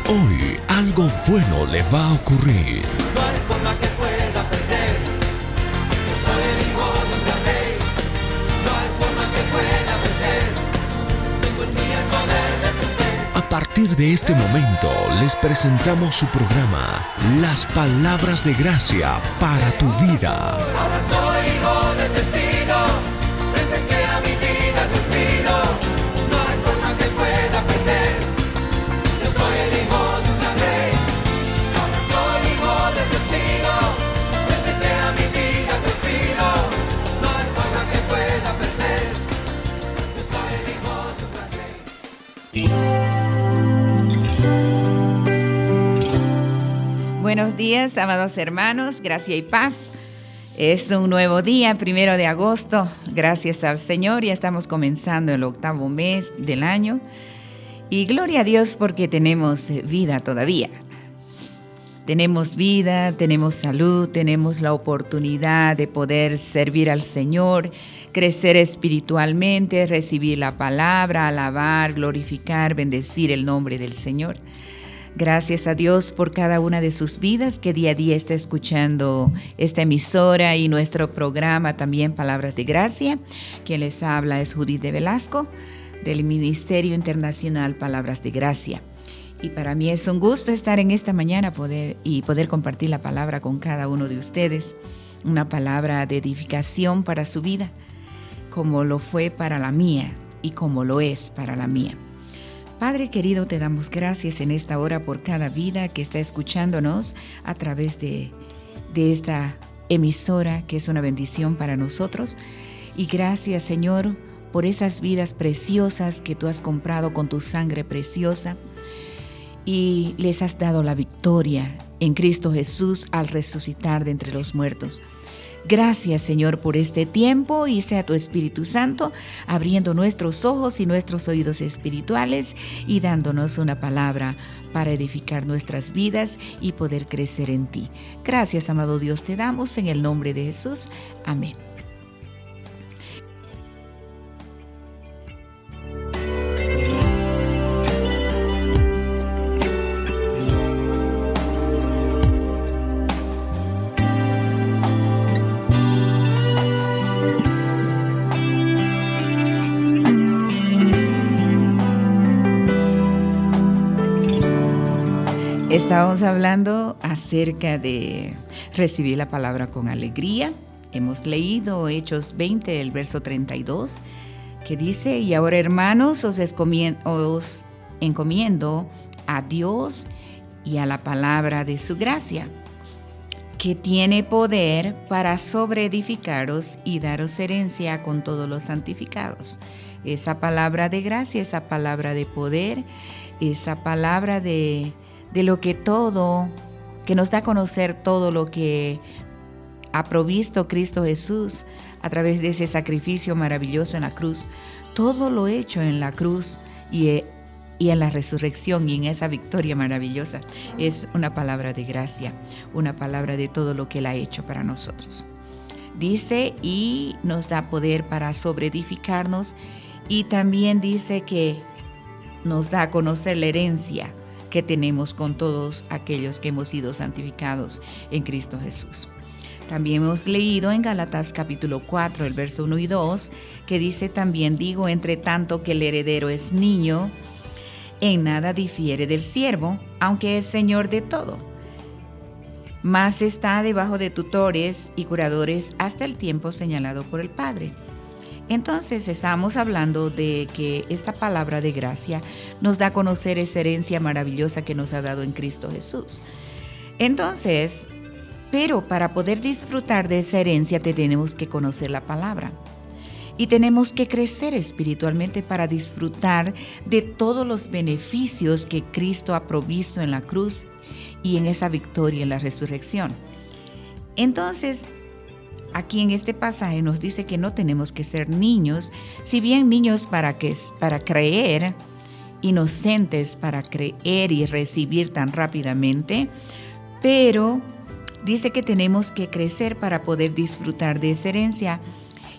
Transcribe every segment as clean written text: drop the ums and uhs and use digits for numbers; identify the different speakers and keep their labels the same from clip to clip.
Speaker 1: Hoy algo bueno le va a ocurrir.
Speaker 2: No hay forma que pueda perder. Yo soy el hijo de un gran rey. No hay forma que pueda perder. Tengo en mí el poder de su fe.
Speaker 1: A partir de este momento les presentamos su programa Las Palabras de Gracia para tu vida.
Speaker 2: Ahora soy hijo del destino. Desde que a mi vida Dios vino. No hay forma que pueda perder. Yo soy el hijo de un gran rey. Ahora soy hijo del destino. Desde que a mi vida Dios vino. No hay forma que pueda perder. Yo soy el hijo de un gran rey.
Speaker 3: Buenos días, amados hermanos, gracia y paz. Es un nuevo día, 1 de agosto. Gracias al Señor, ya estamos comenzando el 8º mes del año. Y gloria a Dios porque tenemos vida todavía. Tenemos vida, tenemos salud, tenemos la oportunidad de poder servir al Señor, crecer espiritualmente, recibir la palabra, alabar, glorificar, bendecir el nombre del Señor. Gracias a Dios por cada una de sus vidas que día a día está escuchando esta emisora y nuestro programa también Palabras de Gracia. Quien les habla es Judith de Velasco del Ministerio Internacional Palabras de Gracia. Y para mí es un gusto estar en esta mañana poder compartir la palabra con cada uno de ustedes. Una palabra de edificación para su vida, como lo fue para la mía y como lo es para la mía. Padre querido, te damos gracias en esta hora por cada vida que está escuchándonos a través de esta emisora, que es una bendición para nosotros. Y gracias, Señor, por esas vidas preciosas que tú has comprado con tu sangre preciosa y les has dado la victoria en Cristo Jesús al resucitar de entre los muertos. Gracias, Señor, por este tiempo y sea tu Espíritu Santo abriendo nuestros ojos y nuestros oídos espirituales y dándonos una palabra para edificar nuestras vidas y poder crecer en ti. Gracias, amado Dios, te damos en el nombre de Jesús. Amén. Estábamos hablando acerca de recibir la palabra con alegría. Hemos leído Hechos 20, el verso 32, que dice: y ahora, hermanos, os encomiendo a Dios y a la palabra de su gracia, que tiene poder para sobreedificaros y daros herencia con todos los santificados. Esa palabra de gracia, esa palabra de poder, esa palabra de lo que todo, que nos da a conocer todo lo que ha provisto Cristo Jesús a través de ese sacrificio maravilloso en la cruz. Todo lo hecho en la cruz y en la resurrección y en esa victoria maravillosa es una palabra de gracia, una palabra de todo lo que Él ha hecho para nosotros. Dice, y nos da poder para sobreedificarnos, y también dice que nos da a conocer la herencia que tenemos con todos aquellos que hemos sido santificados en Cristo Jesús. También hemos leído en Gálatas capítulo 4, el verso 1 y 2, que dice también: digo, entre tanto que el heredero es niño, en nada difiere del siervo, aunque es señor de todo, mas está debajo de tutores y curadores hasta el tiempo señalado por el Padre. Entonces estamos hablando de que esta palabra de gracia nos da a conocer esa herencia maravillosa que nos ha dado en Cristo Jesús. Entonces, pero para poder disfrutar de esa herencia tenemos que conocer la palabra y tenemos que crecer espiritualmente para disfrutar de todos los beneficios que Cristo ha provisto en la cruz y en esa victoria en la resurrección. Entonces, aquí en este pasaje nos dice que no tenemos que ser niños, si bien niños para creer, inocentes para creer y recibir tan rápidamente, pero dice que tenemos que crecer para poder disfrutar de esa herencia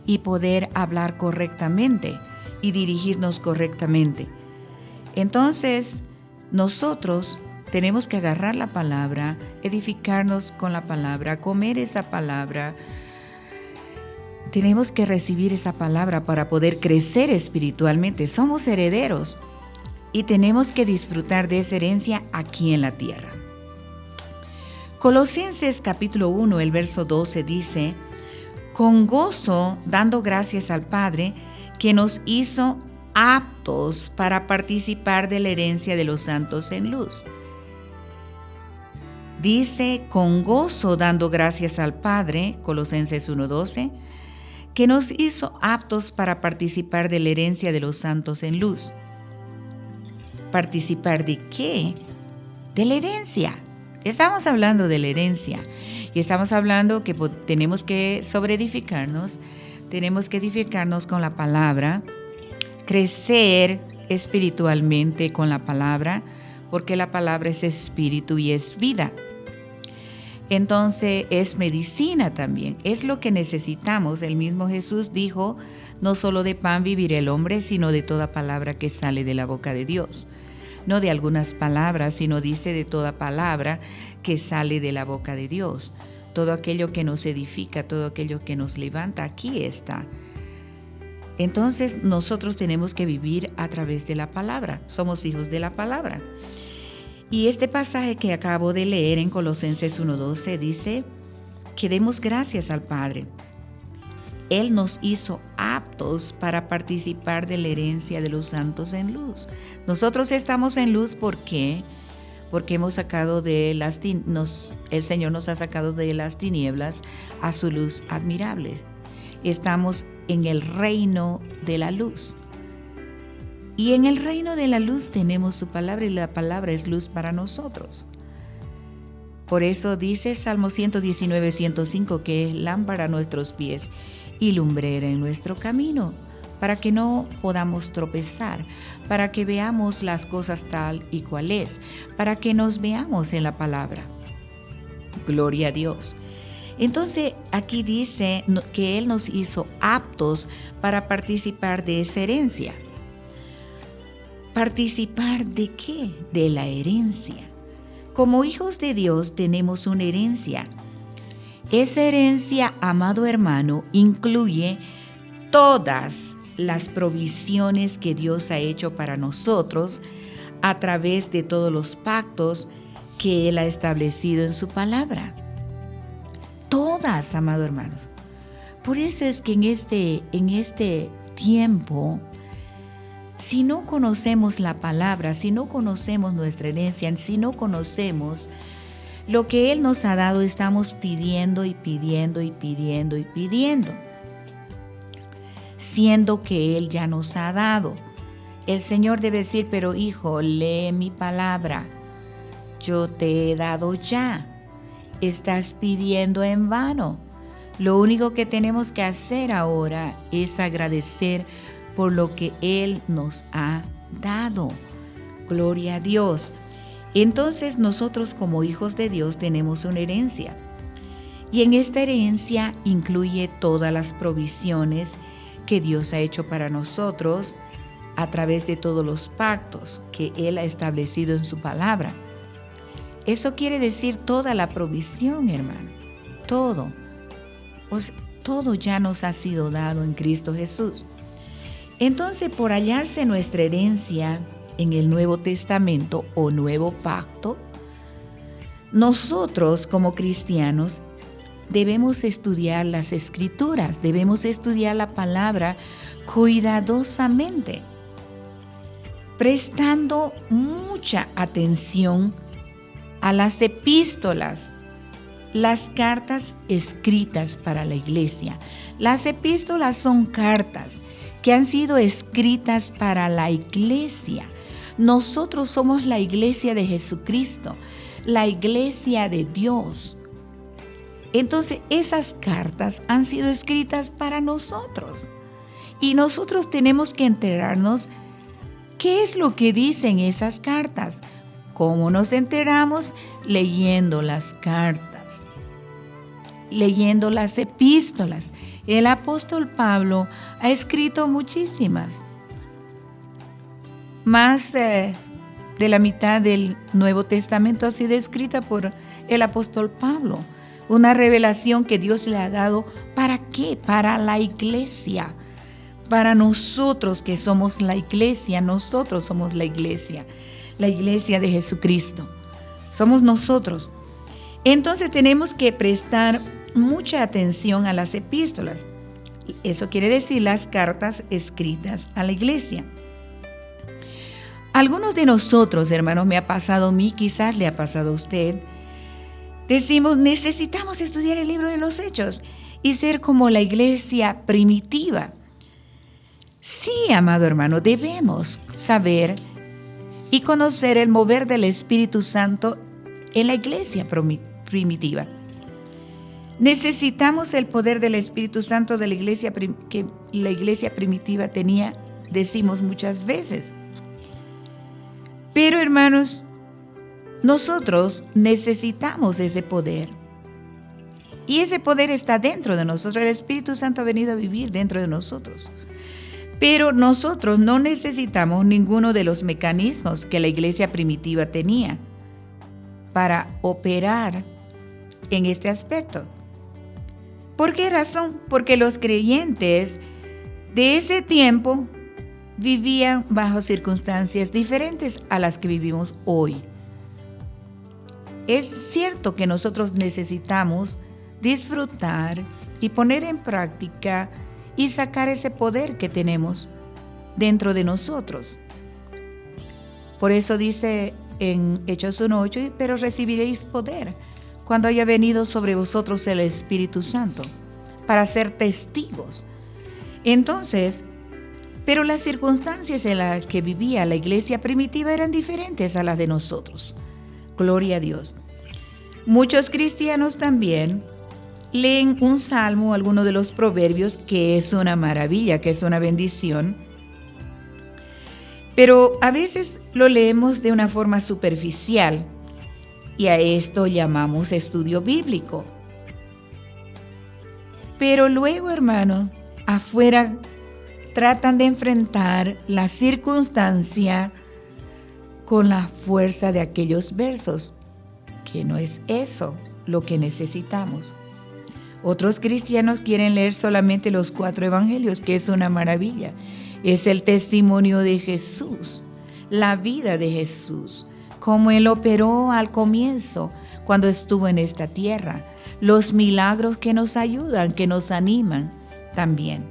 Speaker 3: y poder hablar correctamente y dirigirnos correctamente. Entonces, nosotros tenemos que agarrar la palabra, edificarnos con la palabra, comer esa palabra. Tenemos que recibir esa palabra para poder crecer espiritualmente. Somos herederos y tenemos que disfrutar de esa herencia aquí en la tierra. Colosenses capítulo 1, el verso 12 dice: con gozo dando gracias al Padre que nos hizo aptos para participar de la herencia de los santos en luz. Dice, con gozo dando gracias al Padre, Colosenses 1:12, que nos hizo aptos para participar de la herencia de los santos en luz. ¿Participar de qué? De la herencia. Estamos hablando de la herencia y estamos hablando que tenemos que sobreedificarnos, tenemos que edificarnos con la palabra, crecer espiritualmente con la palabra, porque la palabra es espíritu y es vida. Entonces es medicina también, es lo que necesitamos. El mismo Jesús dijo, no solo de pan vivirá el hombre, sino de toda palabra que sale de la boca de Dios. No de algunas palabras, sino dice de toda palabra que sale de la boca de Dios. Todo aquello que nos edifica, todo aquello que nos levanta, aquí está. Entonces nosotros tenemos que vivir a través de la palabra. Somos hijos de la palabra. Y este pasaje que acabo de leer en Colosenses 1:12 dice que demos gracias al Padre. Él nos hizo aptos para participar de la herencia de los santos en luz. Nosotros estamos en luz, ¿por qué? Porque hemos sacado el Señor nos ha sacado de las tinieblas a su luz admirable. Estamos en el reino de la luz. Y en el reino de la luz tenemos su palabra y la palabra es luz para nosotros. Por eso dice Salmo 119, 105 que es lámpara a nuestros pies y lumbrera en nuestro camino, para que no podamos tropezar, para que veamos las cosas tal y cual es, para que nos veamos en la palabra. Gloria a Dios. Entonces aquí dice que Él nos hizo aptos para participar de esa herencia. ¿Participar de qué? De la herencia. Como hijos de Dios tenemos una herencia. Esa herencia, amado hermano, incluye todas las provisiones que Dios ha hecho para nosotros a través de todos los pactos que Él ha establecido en su palabra. Todas, amado hermanos. Por eso es que en este tiempo, si no conocemos la palabra, si no conocemos nuestra herencia, si no conocemos lo que Él nos ha dado, estamos pidiendo y pidiendo y pidiendo y pidiendo, siendo que Él ya nos ha dado. El Señor debe decir, pero hijo, lee mi palabra, yo te he dado ya, estás pidiendo en vano. Lo único que tenemos que hacer ahora es agradecer por lo que Él nos ha dado. Gloria a Dios. Entonces nosotros como hijos de Dios tenemos una herencia. Y en esta herencia incluye todas las provisiones que Dios ha hecho para nosotros a través de todos los pactos que Él ha establecido en su palabra. Eso quiere decir toda la provisión, hermano. Todo. Todo ya nos ha sido dado en Cristo Jesús. Entonces, por hallarse nuestra herencia en el Nuevo Testamento o Nuevo Pacto, nosotros como cristianos debemos estudiar las Escrituras, debemos estudiar la palabra cuidadosamente, prestando mucha atención a las epístolas, las cartas escritas para la iglesia. Las epístolas son cartas que han sido escritas para la iglesia. Nosotros somos la iglesia de Jesucristo, la iglesia de Dios. Entonces, esas cartas han sido escritas para nosotros. Y nosotros tenemos que enterarnos qué es lo que dicen esas cartas. ¿Cómo nos enteramos? Leyendo las cartas, leyendo las epístolas. El apóstol Pablo ha escrito muchísimas. Más de la mitad del Nuevo Testamento ha sido escrita por el apóstol Pablo. Una revelación que Dios le ha dado. ¿Para qué? Para la iglesia. Para nosotros que somos la iglesia. Nosotros somos la iglesia. La iglesia de Jesucristo. Somos nosotros. Entonces tenemos que prestar mucha atención a las epístolas. Eso quiere decir las cartas escritas a la iglesia. Algunos de nosotros, hermanos, me ha pasado a mí, quizás le ha pasado a usted, decimos, necesitamos estudiar el libro de los Hechos y ser como la iglesia primitiva. Sí, amado hermano, debemos saber y conocer el mover del Espíritu Santo en la iglesia primitiva. Necesitamos el poder del Espíritu Santo de la iglesia que la iglesia primitiva tenía, decimos muchas veces. Pero hermanos, nosotros necesitamos ese poder. Y ese poder está dentro de nosotros. El Espíritu Santo ha venido a vivir dentro de nosotros. Pero nosotros no necesitamos ninguno de los mecanismos que la iglesia primitiva tenía para operar en este aspecto. ¿Por qué razón? Porque los creyentes de ese tiempo vivían bajo circunstancias diferentes a las que vivimos hoy. Es cierto que nosotros necesitamos disfrutar y poner en práctica y sacar ese poder que tenemos dentro de nosotros. Por eso dice en Hechos 1:8, pero recibiréis poder cuando haya venido sobre vosotros el Espíritu Santo, para ser testigos. Entonces, pero las circunstancias en las que vivía la iglesia primitiva eran diferentes a las de nosotros. Gloria a Dios. Muchos cristianos también leen un salmo, alguno de los proverbios, que es una maravilla, que es una bendición. Pero a veces lo leemos de una forma superficial y a esto llamamos estudio bíblico. Pero luego, hermano, afuera tratan de enfrentar la circunstancia con la fuerza de aquellos versos, que no es eso lo que necesitamos. Otros cristianos quieren leer solamente los 4 evangelios, que es una maravilla. Es el testimonio de Jesús, la vida de Jesús, cómo Él operó al comienzo cuando estuvo en esta tierra, los milagros que nos ayudan, que nos animan también.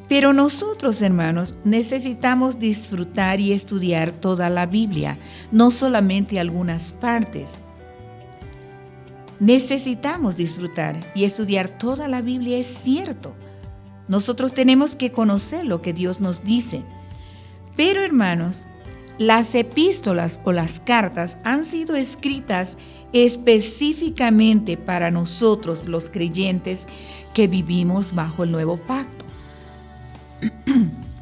Speaker 3: Pero nosotros, hermanos, necesitamos disfrutar y estudiar toda la Biblia, no solamente algunas partes. Necesitamos disfrutar y estudiar toda la Biblia, es cierto. Nosotros tenemos que conocer lo que Dios nos dice. Pero, hermanos, las epístolas o las cartas han sido escritas específicamente para nosotros, los creyentes que vivimos bajo el nuevo pacto.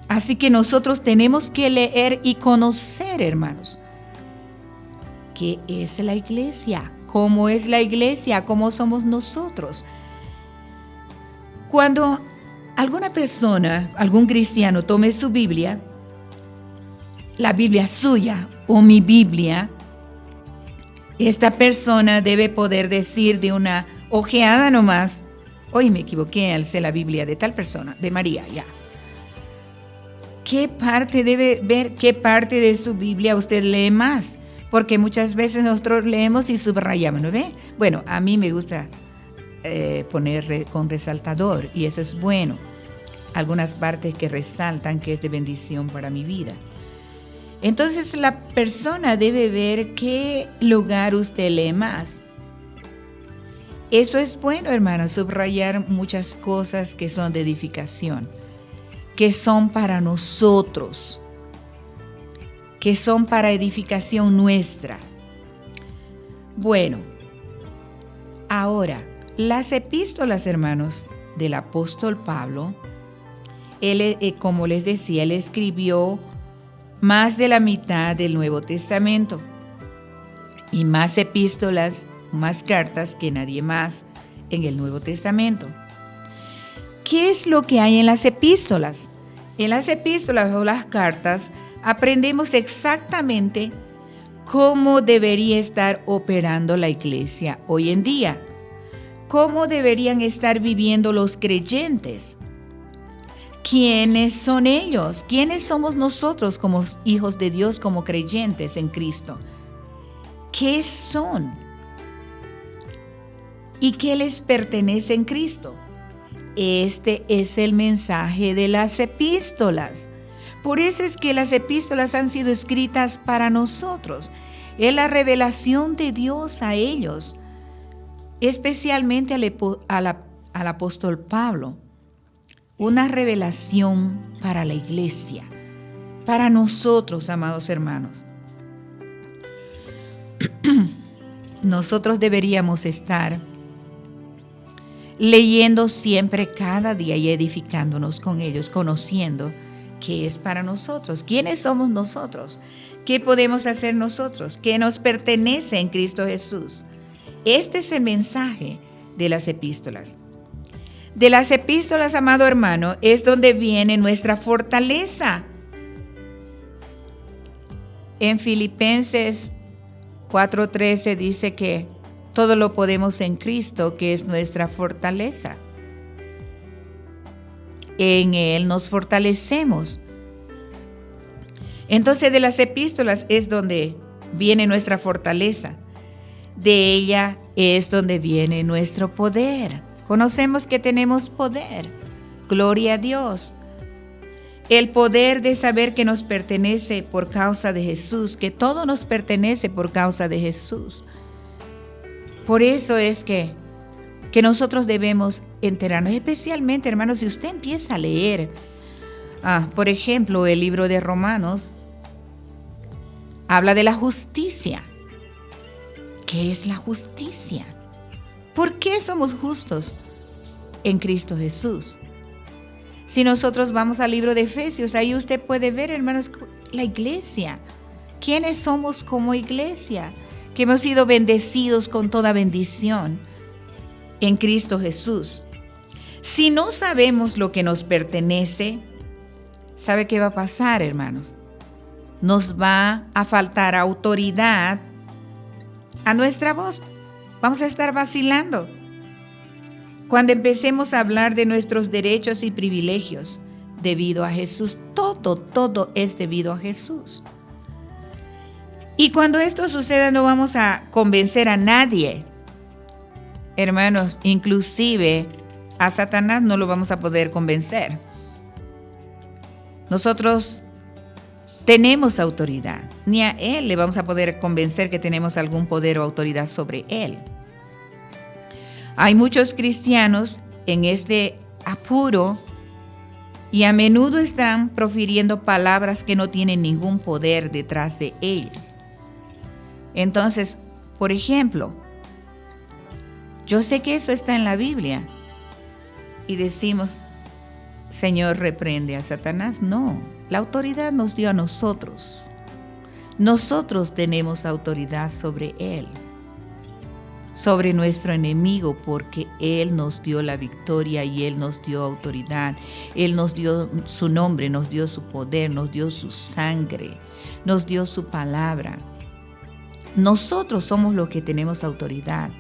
Speaker 3: Así que nosotros tenemos que leer y conocer, hermanos, qué es la iglesia, cómo es la iglesia, cómo somos nosotros. Cuando alguna persona, algún cristiano tome su Biblia, la Biblia suya o mi Biblia, esta persona debe poder decir de una ojeada nomás, hoy me equivoqué, alcé la Biblia de tal persona, de María, ya. ¿Qué parte debe ver? ¿Qué parte de su Biblia usted lee más? Porque muchas veces nosotros leemos y subrayamos, ¿no ve? Bueno, a mí me gusta poner con resaltador y eso es bueno. Algunas partes que resaltan que es de bendición para mi vida. Entonces la persona debe ver qué lugar usted lee más. Eso es bueno, hermano, subrayar muchas cosas que son de edificación, que son para nosotros, que son para edificación nuestra. Bueno, ahora, las epístolas, hermanos, del apóstol Pablo, él, como les decía, él escribió más de la mitad del Nuevo Testamento y más epístolas, más cartas que nadie más en el Nuevo Testamento. ¿Qué es lo que hay en las epístolas? En las epístolas o las cartas aprendemos exactamente cómo debería estar operando la iglesia hoy en día, cómo deberían estar viviendo los creyentes. ¿Quiénes son ellos? ¿Quiénes somos nosotros como hijos de Dios, como creyentes en Cristo? ¿Qué son? ¿Y qué les pertenece en Cristo? Este es el mensaje de las epístolas. Por eso es que las epístolas han sido escritas para nosotros. Es la revelación de Dios a ellos, especialmente al apóstol Pablo. Una revelación para la iglesia, para nosotros, amados hermanos. Nosotros deberíamos estar leyendo siempre, cada día, y edificándonos con ellos, conociendo qué es para nosotros, quiénes somos nosotros, qué podemos hacer nosotros, qué nos pertenece en Cristo Jesús. Este es el mensaje de las epístolas. De las epístolas, amado hermano, es donde viene nuestra fortaleza. En Filipenses 4:13 dice que todo lo podemos en Cristo, que es nuestra fortaleza. En Él nos fortalecemos. Entonces, de las epístolas es donde viene nuestra fortaleza. De ella es donde viene nuestro poder. Conocemos que tenemos poder. Gloria a Dios. El poder de saber que nos pertenece por causa de Jesús, que todo nos pertenece por causa de Jesús. Por eso es que nosotros debemos enterarnos, especialmente, hermanos, si usted empieza a leer, por ejemplo, el libro de Romanos, habla de la justicia. ¿Qué es la justicia? ¿Por qué somos justos en Cristo Jesús? Si nosotros vamos al libro de Efesios, ahí usted puede ver, hermanos, la iglesia. ¿Quiénes somos como iglesia? Que hemos sido bendecidos con toda bendición en Cristo Jesús. Si no sabemos lo que nos pertenece, ¿sabe qué va a pasar, hermanos? Nos va a faltar autoridad a nuestra voz. Vamos a estar vacilando. Cuando empecemos a hablar de nuestros derechos y privilegios debido a Jesús, todo es debido a Jesús. Y cuando esto suceda, no vamos a convencer a nadie. Hermanos, inclusive a Satanás no lo vamos a poder convencer. Nosotros tenemos autoridad. Ni a él le vamos a poder convencer que tenemos algún poder o autoridad sobre él. Hay muchos cristianos en este apuro y a menudo están profiriendo palabras que no tienen ningún poder detrás de ellas. Entonces, por ejemplo, yo sé que eso está en la Biblia y decimos, Señor, reprende a Satanás. No, la autoridad nos dio a nosotros. Nosotros tenemos autoridad sobre él, sobre nuestro enemigo, porque él nos dio la victoria y él nos dio autoridad. Él nos dio su nombre, nos dio su poder, nos dio su sangre, nos dio su palabra. Nosotros somos los que tenemos autoridad.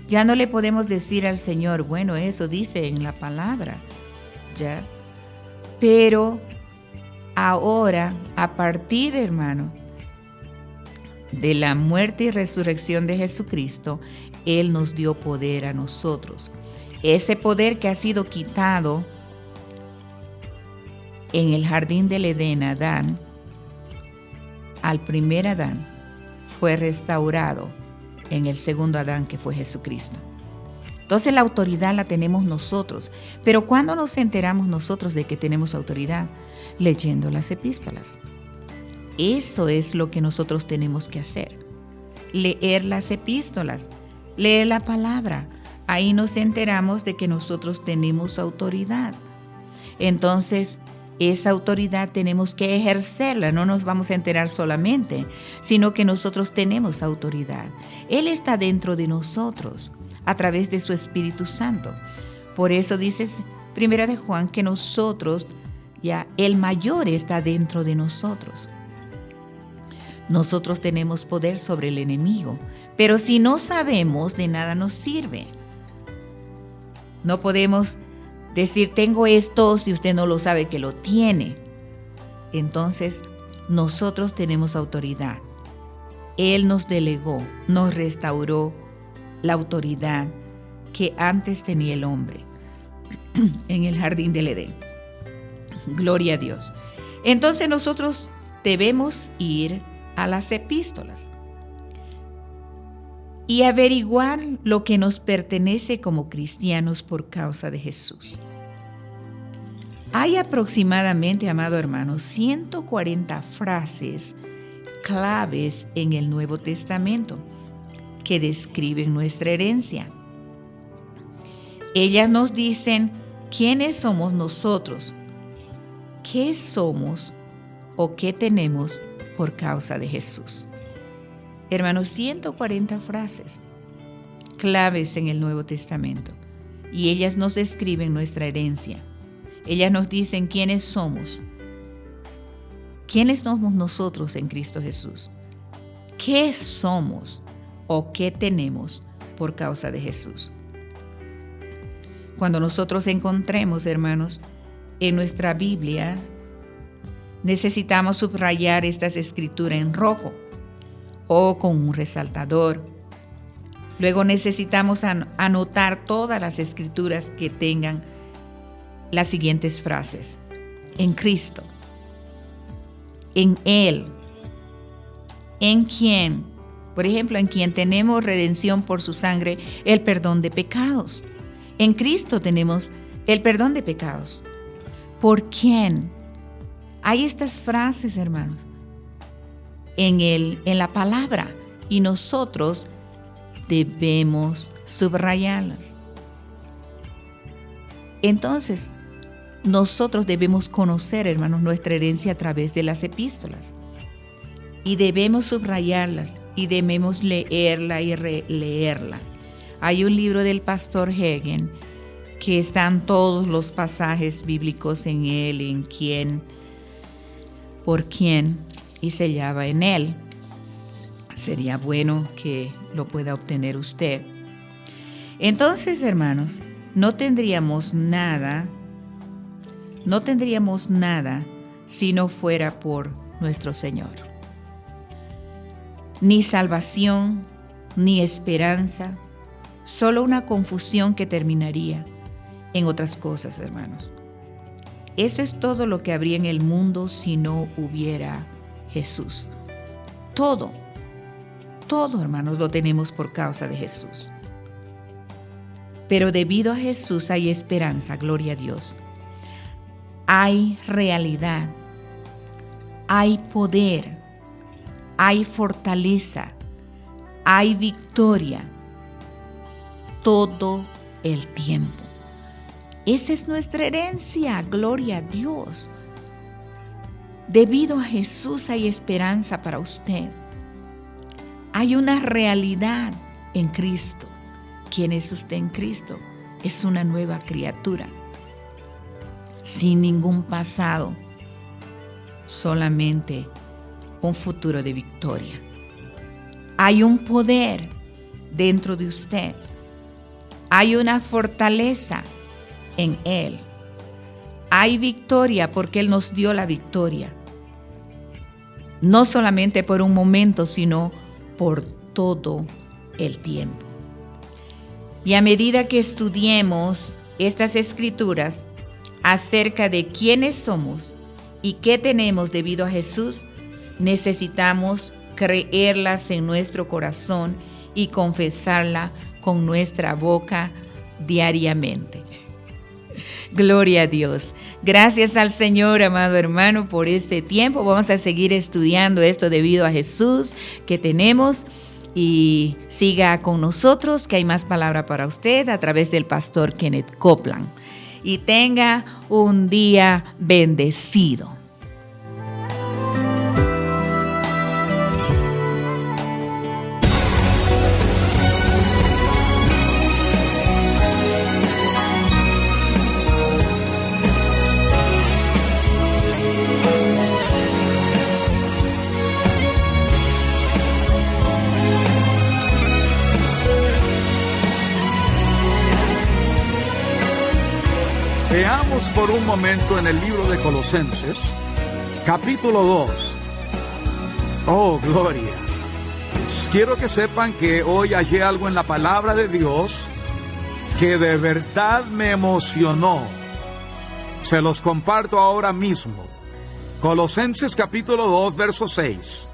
Speaker 3: Ya no le podemos decir al Señor, bueno, eso dice en la palabra, ¿ya? Pero ahora, a partir, hermano, de la muerte y resurrección de Jesucristo, Él nos dio poder a nosotros. Ese poder que ha sido quitado en el jardín del Edén a Adán, al primer Adán, fue restaurado en el segundo Adán, que fue Jesucristo. Entonces la autoridad la tenemos nosotros. Pero ¿cuándo nos enteramos nosotros de que tenemos autoridad? Leyendo las epístolas. Eso es lo que nosotros tenemos que hacer. Leer las epístolas, leer la palabra. Ahí nos enteramos de que nosotros tenemos autoridad. Entonces, esa autoridad tenemos que ejercerla. No nos vamos a enterar solamente, sino que nosotros tenemos autoridad. Él está dentro de nosotros a través de su Espíritu Santo. Por eso dice 1 de Juan que nosotros, ya el mayor está dentro de nosotros. nosotros tenemos poder sobre el enemigo. Pero si no sabemos, de nada nos sirve. No podemos decir, tengo esto, si usted no lo sabe que lo tiene. Entonces, nosotros tenemos autoridad. Él nos delegó, nos restauró la autoridad que antes tenía el hombre en el jardín del Edén. Gloria a Dios. Entonces nosotros debemos ir a las epístolas y averiguar lo que nos pertenece como cristianos por causa de Jesús. Hay aproximadamente, amado hermano, 140 frases claves en el Nuevo Testamento que describen nuestra herencia. Ellas nos dicen quiénes somos nosotros, qué somos o qué tenemos por causa de Jesús. Hermanos, 140 frases claves en el Nuevo Testamento, y ellas nos describen nuestra herencia. Ellas nos dicen quiénes somos nosotros en Cristo Jesús, qué somos o qué tenemos por causa de Jesús. Cuando nosotros encontremos, hermanos, en nuestra Biblia, necesitamos subrayar estas escrituras en rojo o con un resaltador. Luego necesitamos anotar todas las escrituras que tengan las siguientes frases: en Cristo, en Él, en quien, por ejemplo, en quien tenemos redención por su sangre, el perdón de pecados. En Cristo tenemos el perdón de pecados. ¿Por quién? Hay estas frases, hermanos, en la palabra, y nosotros debemos subrayarlas. Entonces, nosotros debemos conocer, hermanos, nuestra herencia a través de las epístolas. Y debemos subrayarlas y debemos leerla y releerla. Hay un libro del pastor Hagin que están todos los pasajes bíblicos en él, en quién, por quién, y se llama en él. Sería bueno que lo pueda obtener usted. Entonces, hermanos, no tendríamos nada si no fuera por nuestro Señor. Ni salvación, ni esperanza, solo una confusión que terminaría en otras cosas, hermanos. Eso es todo lo que habría en el mundo si no hubiera Jesús. Todo, hermanos, lo tenemos por causa de Jesús. Pero debido a Jesús hay esperanza, gloria a Dios. Hay realidad, hay poder, hay fortaleza, hay victoria todo el tiempo. Esa es nuestra herencia, gloria a Dios. Debido a Jesús hay esperanza para usted. Hay una realidad en Cristo. ¿Quién es usted en Cristo? Es una nueva criatura, sin ningún pasado, solamente un futuro de victoria. Hay un poder dentro de usted. Hay una fortaleza en Él. Hay victoria porque Él nos dio la victoria. No solamente por un momento, sino por todo el tiempo. Y a medida que estudiemos estas escrituras acerca de quiénes somos y qué tenemos debido a Jesús, necesitamos creerlas en nuestro corazón y confesarla con nuestra boca diariamente. Gloria a Dios. Gracias al Señor, amado hermano, por este tiempo. Vamos a seguir estudiando esto debido a Jesús que tenemos. Y siga con nosotros, que hay más palabra para usted a través del pastor Kenneth Copeland. Y tenga un día bendecido.
Speaker 4: Vamos por un momento en el libro de Colosenses, capítulo 2. Oh, gloria. Quiero que sepan que hoy hallé algo en la palabra de Dios que de verdad me emocionó. Se los comparto ahora mismo. Colosenses capítulo 2, verso 6.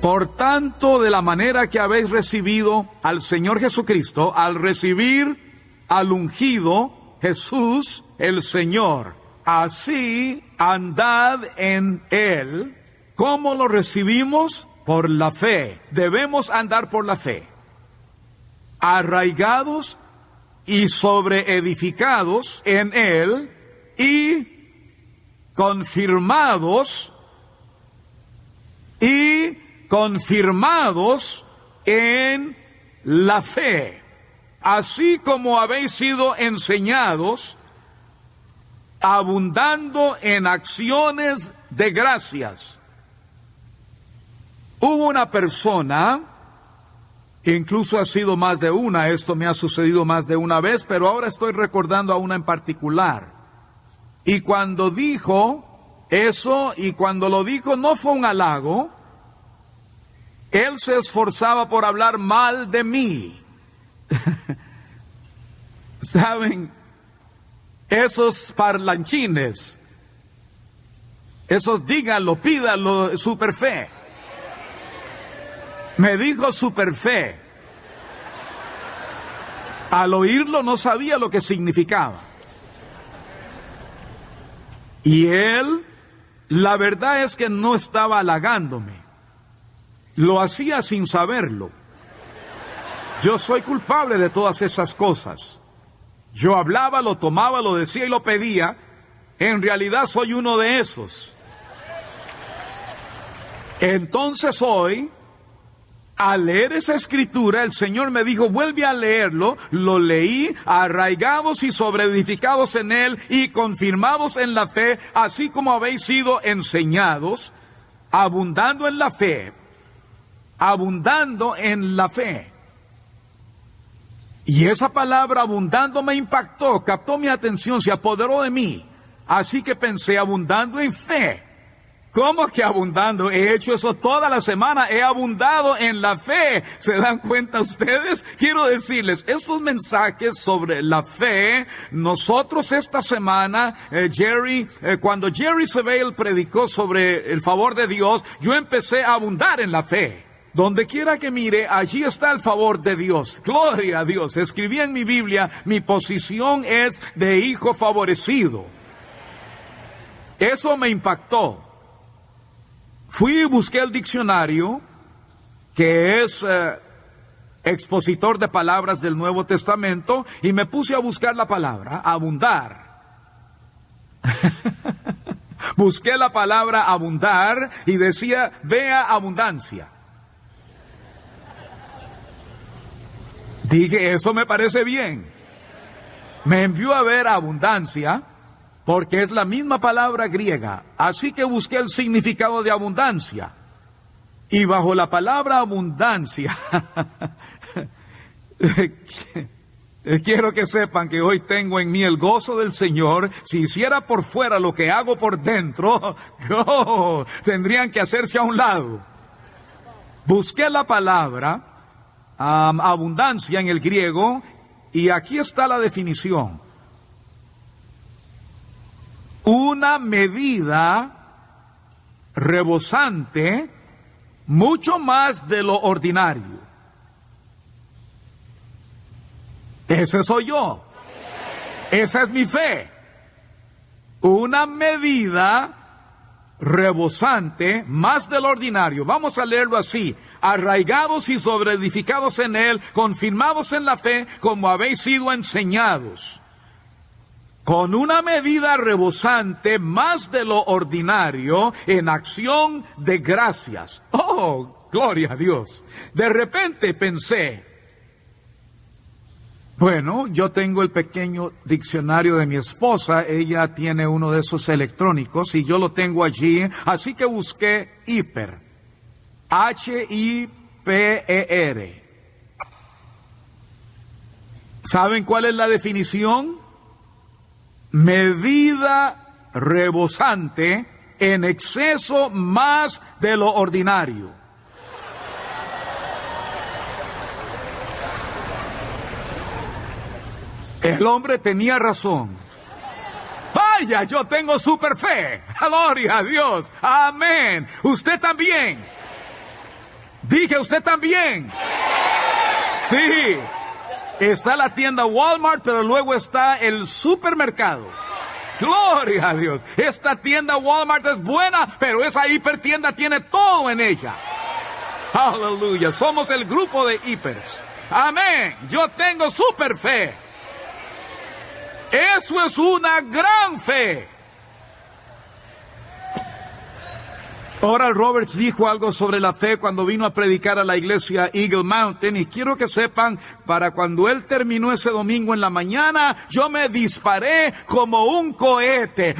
Speaker 4: Por tanto, de la manera que habéis recibido al Señor Jesucristo, al recibir al ungido Jesús el Señor, así andad en Él. ¿Cómo lo recibimos? Por la fe. Debemos andar por la fe. Arraigados y sobreedificados en Él y confirmados en la fe, así como habéis sido enseñados, abundando en acciones de gracias. Hubo una persona, incluso ha sido más de una, esto me ha sucedido más de una vez, pero ahora estoy recordando a una en particular. Y cuando dijo eso, y cuando lo dijo no fue un halago, él se esforzaba por hablar mal de mí. ¿Saben? Esos parlanchines, esos díganlo, pídalo, super fe. Me dijo super fe. Al oírlo no sabía lo que significaba. Y él, la verdad es que no estaba halagándome. Lo hacía sin saberlo. Yo soy culpable de todas esas cosas. Yo hablaba, lo tomaba, lo decía y lo pedía. En realidad soy uno de esos. Entonces hoy, al leer esa escritura, el Señor me dijo, vuelve a leerlo. Lo leí, arraigados y sobreedificados en Él y confirmados en la fe, así como habéis sido enseñados, abundando en la fe. Abundando en la fe. Y esa palabra abundando me impactó, captó mi atención, se apoderó de mí. Así que pensé, abundando en fe. ¿Cómo que abundando? He hecho eso toda la semana, he abundado en la fe. ¿Se dan cuenta ustedes? Quiero decirles, estos mensajes sobre la fe, nosotros esta semana, cuando Jerry Savelle predicó sobre el favor de Dios, yo empecé a abundar en la fe. Donde quiera que mire, allí está el favor de Dios. Gloria a Dios. Escribí en mi Biblia, mi posición es de hijo favorecido. Eso me impactó. Fui y busqué el diccionario, que es expositor de palabras del Nuevo Testamento, y me puse a buscar la palabra, abundar. Busqué la palabra abundar y decía, vea abundancia. Dije, eso me parece bien. Me envió a ver abundancia, porque es la misma palabra griega. Así que busqué el significado de abundancia. Y bajo la palabra abundancia, quiero que sepan que hoy tengo en mí el gozo del Señor. Si hiciera por fuera lo que hago por dentro, tendrían que hacerse a un lado. Busqué la palabra abundancia en el griego, y aquí está la definición. Una medida rebosante, mucho más de lo ordinario. Ese soy yo. Esa es mi fe. Una medida rebosante, más del ordinario. Vamos a leerlo así: arraigados y sobreedificados en Él, confirmados en la fe, como habéis sido enseñados. Con una medida rebosante, más de lo ordinario, en acción de gracias. ¡Oh, gloria a Dios! De repente pensé, bueno, yo tengo el pequeño diccionario de mi esposa, ella tiene uno de esos electrónicos y yo lo tengo allí, así que busqué hiper, H-I-P-E-R. ¿Saben cuál es la definición? medida rebosante, en exceso más de lo ordinario. El hombre tenía razón. Vaya, yo tengo super fe. Gloria a Dios. Amén. Usted también. Dije, usted también. Sí. Está la tienda Walmart, pero luego está el supermercado. Gloria a Dios. Esta tienda Walmart es buena, pero esa hipertienda tiene todo en ella. Aleluya. Somos el grupo de hipers. Amén. Yo tengo super fe. Eso es una gran fe. Oral Roberts dijo algo sobre la fe cuando vino a predicar a la iglesia Eagle Mountain, y quiero que sepan, para cuando él terminó ese domingo en la mañana, yo me disparé como un cohete.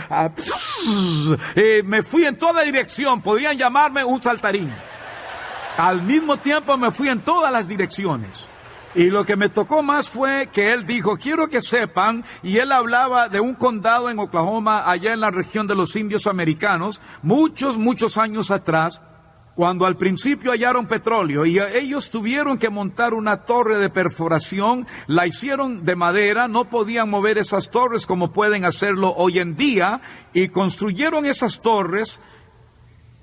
Speaker 4: Me fui en toda dirección, podrían llamarme un saltarín. Al mismo tiempo me fui en todas las direcciones. Y lo que me tocó más fue que él dijo, quiero que sepan, y él hablaba de un condado en Oklahoma, allá en la región de los indios americanos, muchos años atrás, cuando al principio hallaron petróleo, y ellos tuvieron que montar una torre de perforación, la hicieron de madera, no podían mover esas torres como pueden hacerlo hoy en día, y construyeron esas torres,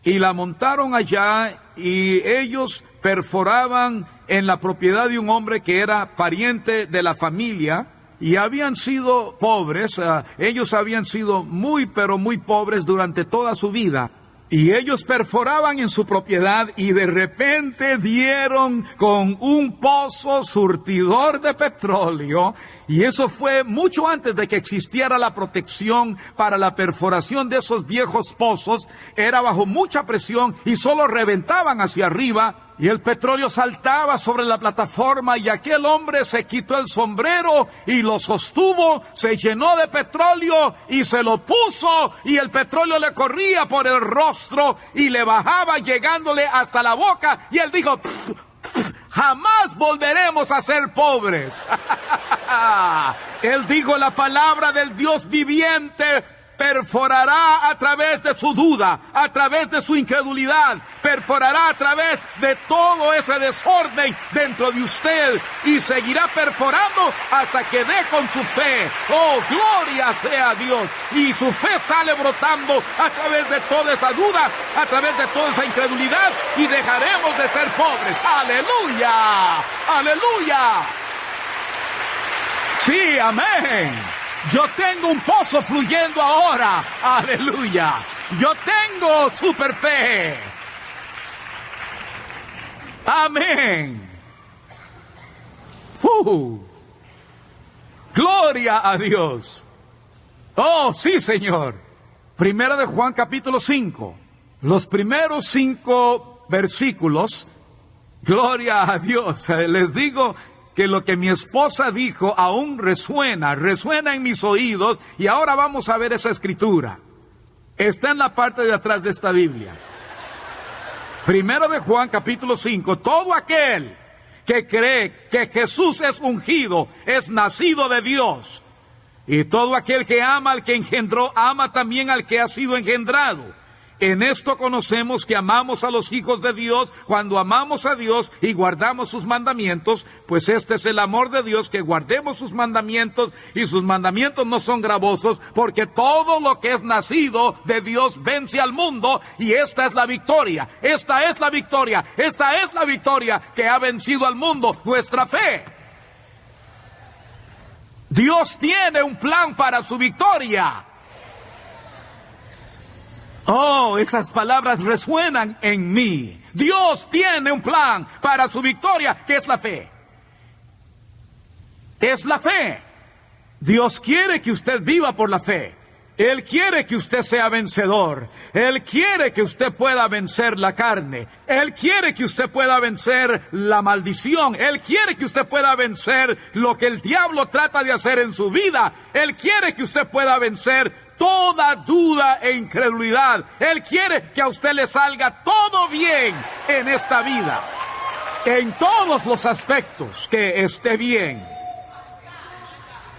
Speaker 4: y la montaron allá, y ellos perforaban en la propiedad de un hombre que era pariente de la familia, y habían sido pobres. Ellos habían sido muy pobres durante toda su vida, y ellos perforaban en su propiedad, y de repente dieron con un pozo surtidor de petróleo, y eso fue mucho antes de que existiera la protección para la perforación de esos viejos pozos. Era bajo mucha presión y solo reventaban hacia arriba, y el petróleo saltaba sobre la plataforma, y aquel hombre se quitó el sombrero y lo sostuvo, se llenó de petróleo y se lo puso, y el petróleo le corría por el rostro y le bajaba llegándole hasta la boca, y él dijo, jamás volveremos a ser pobres. Él dijo, la palabra del Dios viviente perforará a través de su duda, a través de su incredulidad, perforará a través de todo ese desorden dentro de usted, y seguirá perforando hasta que dé con su fe. Oh, gloria sea a Dios. Y su fe sale brotando a través de toda esa duda, a través de toda esa incredulidad, y dejaremos de ser pobres. ¡Aleluya! ¡Aleluya! Sí, amén. Yo tengo un pozo fluyendo ahora. Aleluya. Yo tengo super fe. Amén. Gloria a Dios. Oh, sí, Señor. Primera de Juan capítulo 5. Los primeros 5 versículos. Gloria a Dios. Les digo que lo que mi esposa dijo aún resuena en mis oídos, y ahora vamos a ver esa escritura. Está en la parte de atrás de esta Biblia. Primero de Juan capítulo 5, todo aquel que cree que Jesús es ungido, es nacido de Dios. Y todo aquel que ama al que engendró, ama también al que ha sido engendrado. En esto conocemos que amamos a los hijos de Dios, cuando amamos a Dios y guardamos sus mandamientos, pues este es el amor de Dios, que guardemos sus mandamientos, y sus mandamientos no son gravosos, porque todo lo que es nacido de Dios vence al mundo, y esta es la victoria, esta es la victoria, esta es la victoria que ha vencido al mundo, nuestra fe. Dios tiene un plan para su victoria. Oh, esas palabras resuenan en mí. Dios tiene un plan para su victoria, que es la fe. Es la fe. Dios quiere que usted viva por la fe. Él quiere que usted sea vencedor. Él quiere que usted pueda vencer la carne. Él quiere que usted pueda vencer la maldición. Él quiere que usted pueda vencer lo que el diablo trata de hacer en su vida. Él quiere que usted pueda vencer toda duda e incredulidad. Él quiere que a usted le salga todo bien en esta vida, en todos los aspectos, que esté bien.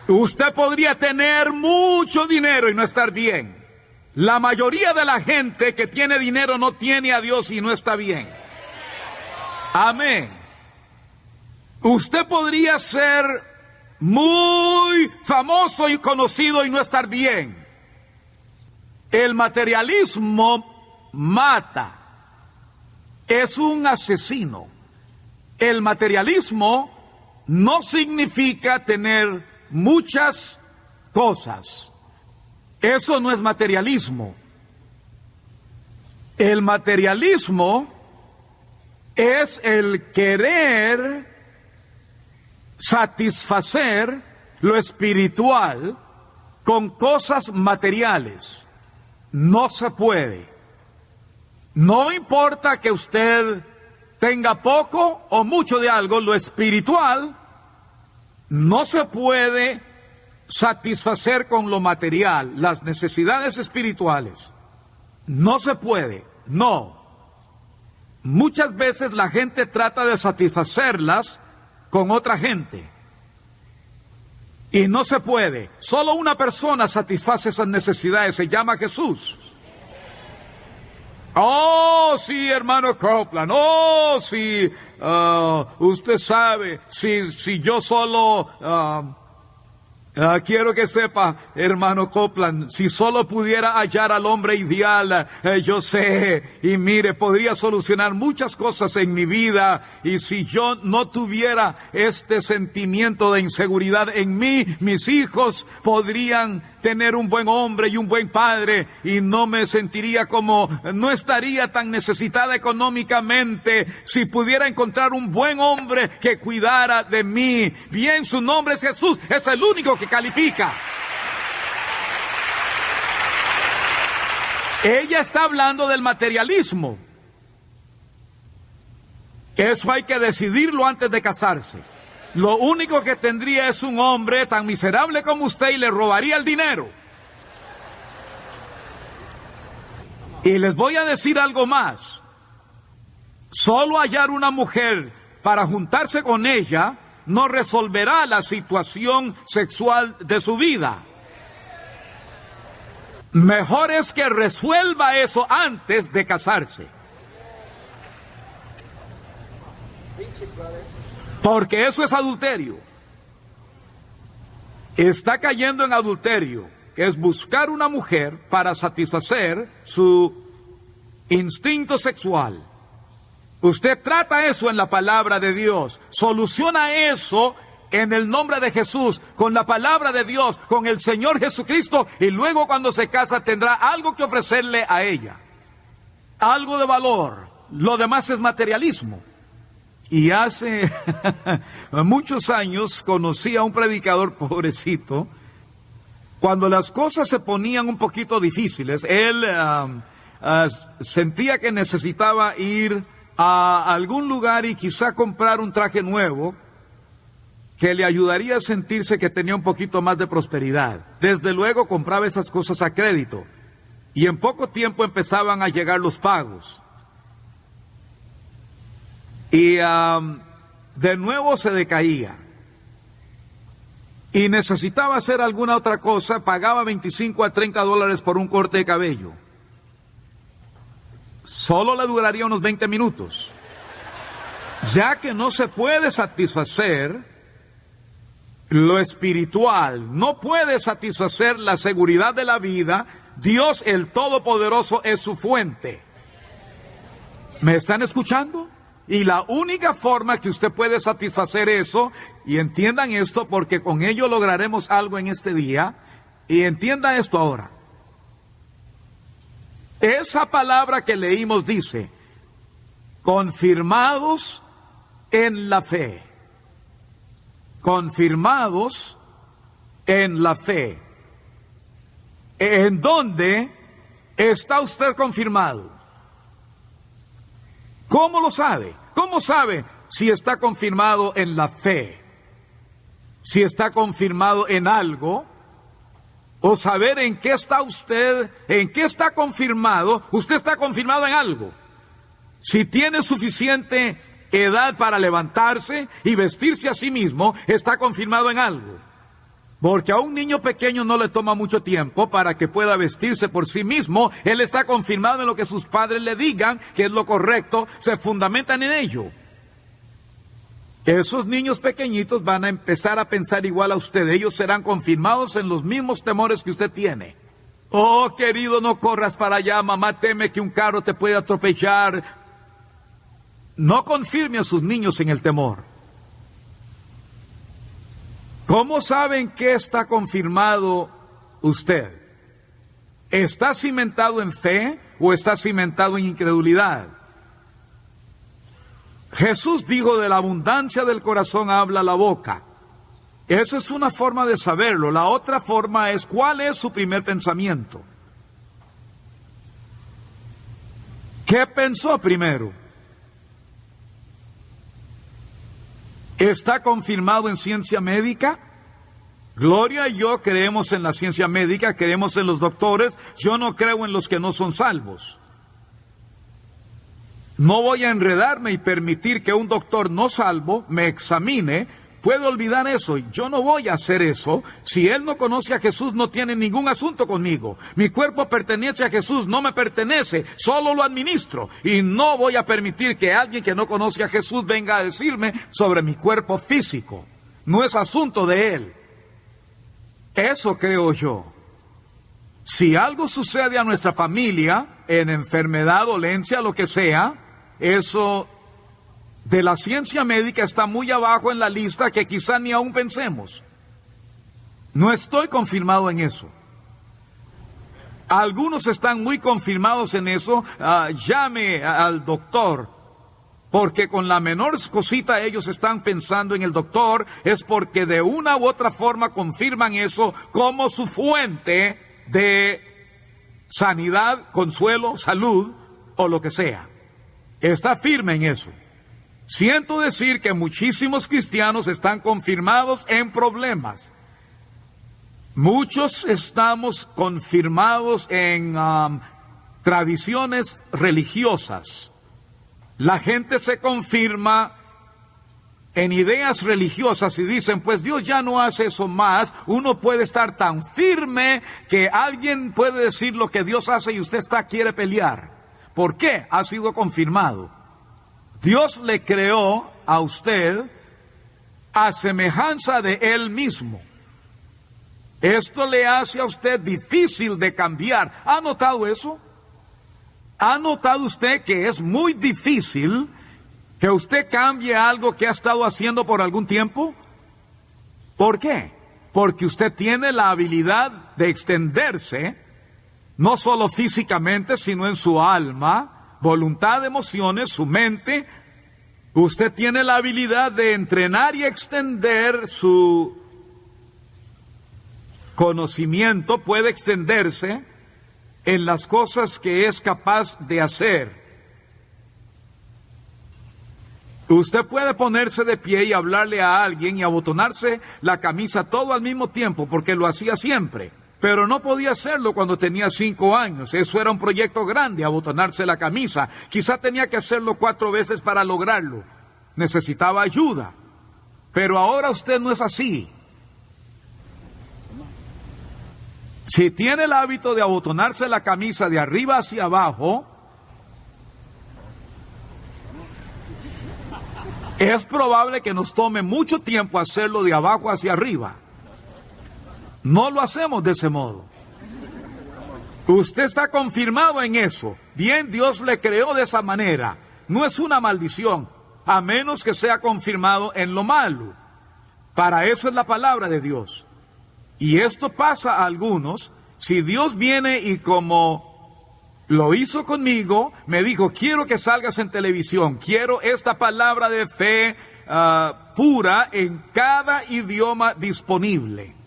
Speaker 4: Usted podría tener mucho dinero y no estar bien. La mayoría de la gente que tiene dinero no tiene a Dios y no está bien. Amén. Usted podría ser muy famoso y conocido y no estar bien. El materialismo mata. Es un asesino. El materialismo no significa tener muchas cosas. Eso no es materialismo. El materialismo es el querer satisfacer lo espiritual con cosas materiales. No se puede. No importa que usted tenga poco o mucho de algo, lo espiritual no se puede satisfacer con lo material. Las necesidades espirituales no se puede, no. Muchas veces la gente trata de satisfacerlas con otra gente y no se puede. Solo una persona satisface esas necesidades, se llama Jesús. Oh, sí, hermano Copeland. Oh, sí, usted sabe, si yo solo... quiero que sepa, hermano Copeland, si solo pudiera hallar al hombre ideal, yo sé, y mire, podría solucionar muchas cosas en mi vida, y si yo no tuviera este sentimiento de inseguridad en mí, mis hijos podrían tener un buen hombre y un buen padre, y no me sentiría no estaría tan necesitada económicamente, si pudiera encontrar un buen hombre que cuidara de mí. Bien, su nombre es Jesús, es el único que califica. Ella está hablando del materialismo. Eso hay que decidirlo antes de casarse. Lo único que tendría es un hombre tan miserable como usted y le robaría el dinero. Y les voy a decir algo más. Solo hallar una mujer para juntarse con ella no resolverá la situación sexual de su vida. Mejor es que resuelva eso antes de casarse. Porque eso es adulterio. Está cayendo en adulterio, que es buscar una mujer para satisfacer su instinto sexual. Usted trata eso en la palabra de Dios, soluciona eso en el nombre de Jesús, con la palabra de Dios, con el Señor Jesucristo, y luego cuando se casa tendrá algo que ofrecerle a ella, algo de valor. Lo demás es materialismo. Y hace muchos años conocí a un predicador pobrecito. Cuando las cosas se ponían un poquito difíciles, él sentía que necesitaba ir a algún lugar y quizá comprar un traje nuevo que le ayudaría a sentirse que tenía un poquito más de prosperidad. Desde luego compraba esas cosas a crédito y en poco tiempo empezaban a llegar los pagos. Y de nuevo se decaía. Y necesitaba hacer alguna otra cosa, pagaba $25 a $30 por un corte de cabello. Solo le duraría unos 20 minutos. Ya que no se puede satisfacer lo espiritual, no puede satisfacer la seguridad de la vida, Dios el Todopoderoso es su fuente. ¿Me están escuchando? Y la única forma que usted puede satisfacer eso, y entiendan esto porque con ello lograremos algo en este día, y entienda esto ahora. Esa palabra que leímos dice, confirmados en la fe. Confirmados en la fe. ¿En dónde está usted confirmado? ¿Cómo lo sabe? ¿Cómo sabe si está confirmado en la fe? Si está confirmado en algo, o saber en qué está usted, en qué está confirmado. Usted está confirmado en algo. Si tiene suficiente edad para levantarse y vestirse a sí mismo, está confirmado en algo. Porque a un niño pequeño no le toma mucho tiempo para que pueda vestirse por sí mismo. Él está confirmado en lo que sus padres le digan, que es lo correcto, se fundamentan en ello. Esos niños pequeñitos van a empezar a pensar igual a usted. Ellos serán confirmados en los mismos temores que usted tiene. Oh, querido, no corras para allá. Mamá teme que un carro te pueda atropellar. No confirme a sus niños en el temor. ¿Cómo saben que está confirmado usted? ¿Está cimentado en fe o está cimentado en incredulidad? Jesús dijo, de la abundancia del corazón habla la boca. Esa es una forma de saberlo. La otra forma es, ¿cuál es su primer pensamiento? ¿Qué pensó primero? ¿Está confirmado en ciencia médica? Gloria y yo creemos en la ciencia médica, creemos en los doctores. Yo no creo en los que no son salvos. No voy a enredarme y permitir que un doctor no salvo me examine. Puedo olvidar eso. Yo no voy a hacer eso. Si él no conoce a Jesús, no tiene ningún asunto conmigo. Mi cuerpo pertenece a Jesús, no me pertenece. Solo lo administro. Y no voy a permitir que alguien que no conoce a Jesús venga a decirme sobre mi cuerpo físico. No es asunto de él. Eso creo yo. Si algo sucede a nuestra familia, en enfermedad, dolencia, lo que sea, eso de la ciencia médica está muy abajo en la lista, que quizá ni aún pensemos. No estoy confirmado en eso. Algunos están muy confirmados en eso. Llame al doctor, porque con la menor cosita ellos están pensando en el doctor. Es porque de una u otra forma confirman eso como su fuente de sanidad, consuelo, salud o lo que sea. Está firme en eso. Siento decir que muchísimos cristianos están confirmados en problemas. Muchos estamos confirmados en tradiciones religiosas. La gente se confirma en ideas religiosas y dicen, pues Dios ya no hace eso más. Uno puede estar tan firme que alguien puede decir lo que Dios hace y usted quiere pelear. ¿Por qué? Ha sido confirmado. Dios le creó a usted a semejanza de Él mismo. Esto le hace a usted difícil de cambiar. ¿Ha notado eso? ¿Ha notado usted que es muy difícil que usted cambie algo que ha estado haciendo por algún tiempo? ¿Por qué? Porque usted tiene la habilidad de extenderse, no solo físicamente, sino en su alma, voluntad, emociones, su mente. Usted tiene la habilidad de entrenar y extender su conocimiento, puede extenderse en las cosas que es capaz de hacer. Usted puede ponerse de pie y hablarle a alguien y abotonarse la camisa todo al mismo tiempo, porque lo hacía siempre. Pero no podía hacerlo cuando tenía 5 años. Eso era un proyecto grande, abotonarse la camisa. Quizá tenía que hacerlo 4 veces para lograrlo. Necesitaba ayuda. Pero ahora usted no es así. Si tiene el hábito de abotonarse la camisa de arriba hacia abajo, es probable que nos tome mucho tiempo hacerlo de abajo hacia arriba. No lo hacemos de ese modo. Usted está confirmado en eso. Bien, Dios le creó de esa manera. No es una maldición, a menos que sea confirmado en lo malo. Para eso es la palabra de Dios. Y esto pasa a algunos. Si Dios viene y como lo hizo conmigo, me dijo, quiero que salgas en televisión, quiero esta palabra de fe pura en cada idioma disponible.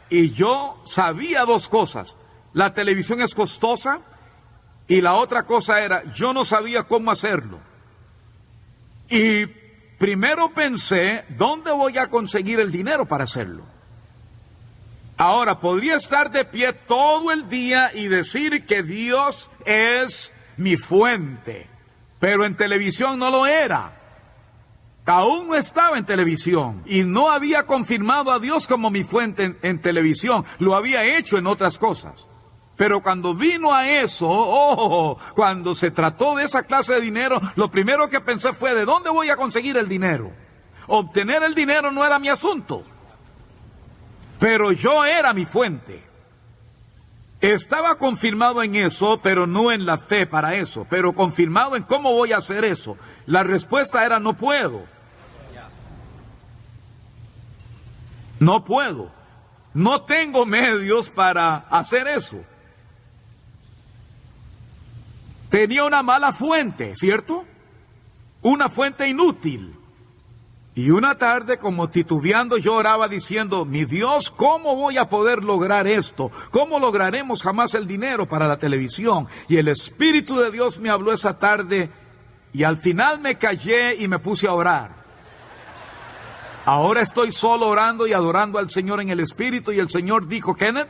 Speaker 4: Y yo sabía 2 cosas. La televisión es costosa y la otra cosa era, yo no sabía cómo hacerlo. Y primero pensé, ¿dónde voy a conseguir el dinero para hacerlo? Ahora, podría estar de pie todo el día y decir que Dios es mi fuente, pero en televisión no lo era. Aún no estaba en televisión y no había confirmado a Dios como mi fuente en televisión. Lo había hecho en otras cosas. Pero cuando vino a eso, cuando se trató de esa clase de dinero, lo primero que pensé fue, ¿de dónde voy a conseguir el dinero? Obtener el dinero no era mi asunto, pero yo era mi fuente. Estaba confirmado en eso, pero no en la fe para eso, pero confirmado en cómo voy a hacer eso. La respuesta era, no puedo. No puedo. No tengo medios para hacer eso. Tenía una mala fuente, ¿cierto? Una fuente inútil. Y una tarde, como titubeando, yo oraba diciendo, mi Dios, ¿cómo voy a poder lograr esto? ¿Cómo lograremos jamás el dinero para la televisión? Y el Espíritu de Dios me habló esa tarde y al final me callé y me puse a orar. Ahora estoy solo orando y adorando al Señor en el Espíritu y el Señor dijo, Kenneth,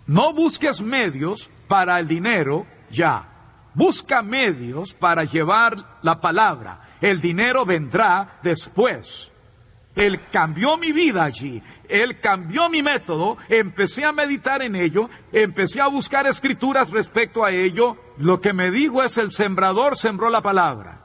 Speaker 4: no busques medios para el dinero ya. Busca medios para llevar la palabra. El dinero vendrá después. Él cambió mi vida allí. Él cambió mi método. Empecé a meditar en ello. Empecé a buscar escrituras respecto a ello. Lo que me dijo es el sembrador sembró la palabra.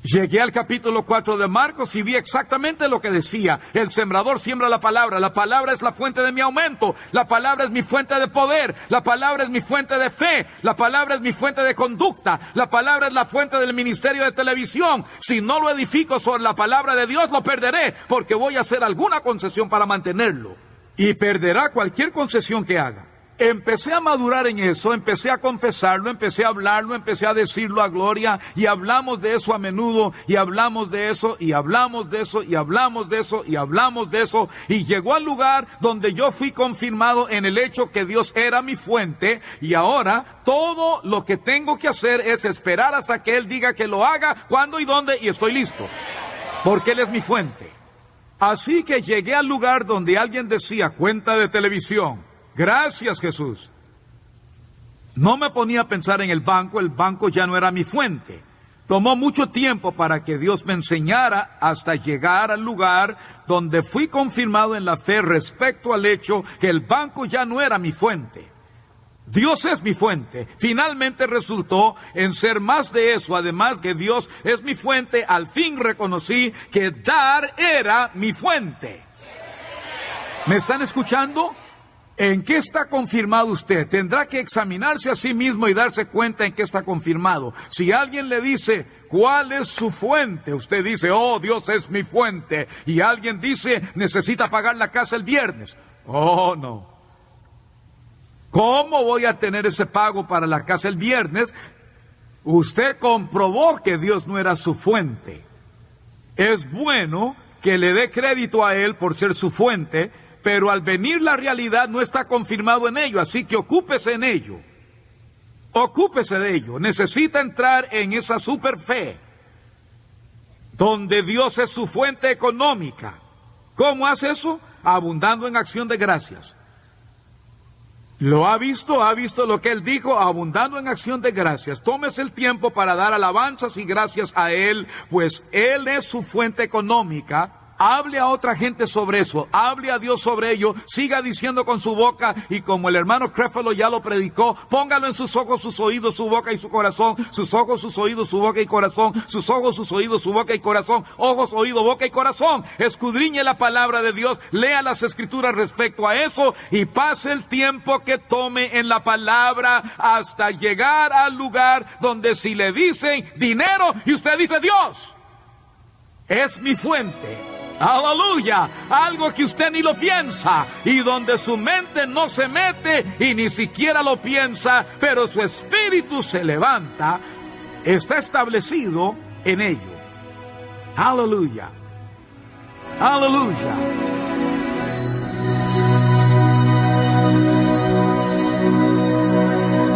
Speaker 4: Llegué al capítulo 4 de Marcos y vi exactamente lo que decía. El sembrador siembra la palabra. La palabra es la fuente de mi aumento. La palabra es mi fuente de poder. La palabra es mi fuente de fe. La palabra es mi fuente de conducta. La palabra es la fuente del ministerio de televisión. Si no lo edifico sobre la palabra de Dios, lo perderé, porque voy a hacer alguna concesión para mantenerlo. Y perderá cualquier concesión que haga. Empecé a madurar en eso, empecé a confesarlo, empecé a hablarlo, empecé a decirlo a Gloria, y hablamos de eso a menudo, y hablamos de eso, y hablamos de eso, y hablamos de eso, y hablamos de eso, y llegó al lugar donde yo fui confirmado en el hecho que Dios era mi fuente, y ahora todo lo que tengo que hacer es esperar hasta que Él diga que lo haga, cuándo y dónde, y estoy listo, porque Él es mi fuente. Así que llegué al lugar donde alguien decía, cuenta de televisión. Gracias, Jesús. No me ponía a pensar en el banco ya no era mi fuente. Tomó mucho tiempo para que Dios me enseñara hasta llegar al lugar donde fui confirmado en la fe respecto al hecho que el banco ya no era mi fuente. Dios es mi fuente. Finalmente resultó en ser más de eso. Además que Dios es mi fuente, al fin reconocí que dar era mi fuente. ¿Me están escuchando? ¿En qué está confirmado usted? Tendrá que examinarse a sí mismo y darse cuenta en qué está confirmado. Si alguien le dice, ¿cuál es su fuente? Usted dice, oh, Dios es mi fuente. Y alguien dice, necesita pagar la casa el viernes. Oh, no. ¿Cómo voy a tener ese pago para la casa el viernes? Usted comprobó que Dios no era su fuente. Es bueno que le dé crédito a Él por ser su fuente, pero al venir la realidad no está confirmado en ello, así que ocúpese en ello. Ocúpese de ello. Necesita entrar en esa super fe, donde Dios es su fuente económica. ¿Cómo hace eso? Abundando en acción de gracias. ¿Lo ha visto? ¿Ha visto lo que Él dijo? Abundando en acción de gracias. Tómese el tiempo para dar alabanzas y gracias a Él, pues Él es su fuente económica. Hable a otra gente sobre eso, hable a Dios sobre ello, siga diciendo con su boca, y como el hermano Creflo ya lo predicó, póngalo en sus ojos, sus oídos, su boca y su corazón, sus ojos, sus oídos, su boca y corazón, sus ojos, sus oídos, su boca y corazón, ojos, oído, boca y corazón. Escudriñe la palabra de Dios, lea las escrituras respecto a eso, y pase el tiempo que tome en la palabra hasta llegar al lugar donde si le dicen dinero y usted dice Dios es mi fuente. Aleluya, algo que usted ni lo piensa y donde su mente no se mete y ni siquiera lo piensa, pero su espíritu se levanta, está establecido en ello. Aleluya, aleluya.